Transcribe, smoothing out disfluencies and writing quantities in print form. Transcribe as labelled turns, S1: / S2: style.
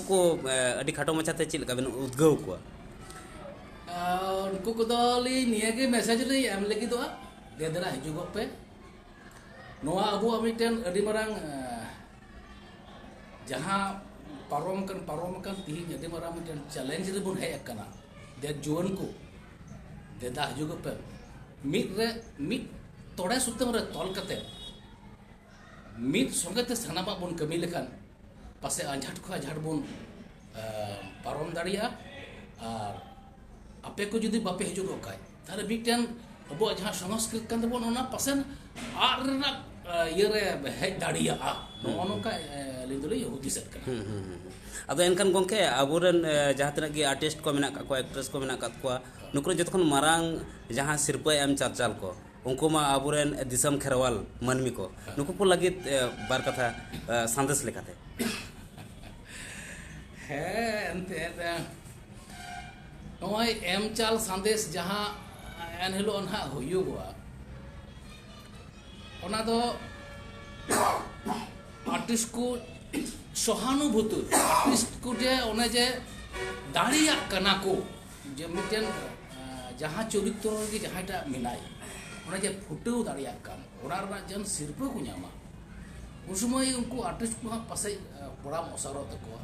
S1: को अड़ी खाटो मचाते चेक का बेन उद्गव को
S2: उनको को ली निया के मैसेज ली एम लगी तो दे देना हिजुगो पे नोआ अबू मिटन अड़ी मरांग जहां पारोम kan तिहिन अड़ी मरांग मिटन चैलेंज रे बुन हेय कना दे जुवन को दे दा हिजुगो पे मिट तोड़े सुतम रे तोल कते मिट संगते सनामा बुन कमी लेखान पासे आझाट को आझाट बुन पारोम दाड़िया और आपे को जुदी बापे हिजुगो काय तारे मिटन अब जहाँ Sanskrit kan tabon ona pasen arna yere hej daria nono ka lindule yahudi set kana
S1: ado enkan gongke aburen jaha tena gi artist ko mena ko actress ko mena ko nukro jotkhon marang jaha sirpa em charchal ko उनको मा आबुरेन दिसम खेरवाल मनमी को नुको को लगे बार कथा संदेश लेखाते
S2: है अंते नोय M चाल संदेश जहां एन हिलो ना हुयुगवा ओना दो आर्टिस्ट को सहानुभूति आर्टिस्ट को जे ओने जे दाड़िया कना को जे मिटन जहां चरित्र गे जहाटा मिनाय ओना जे फुटो दाड़िया कान ओना रा जन सिरपा को न्यामा उस समय उनको आर्टिस्ट को पासे बड़ा मसारो तको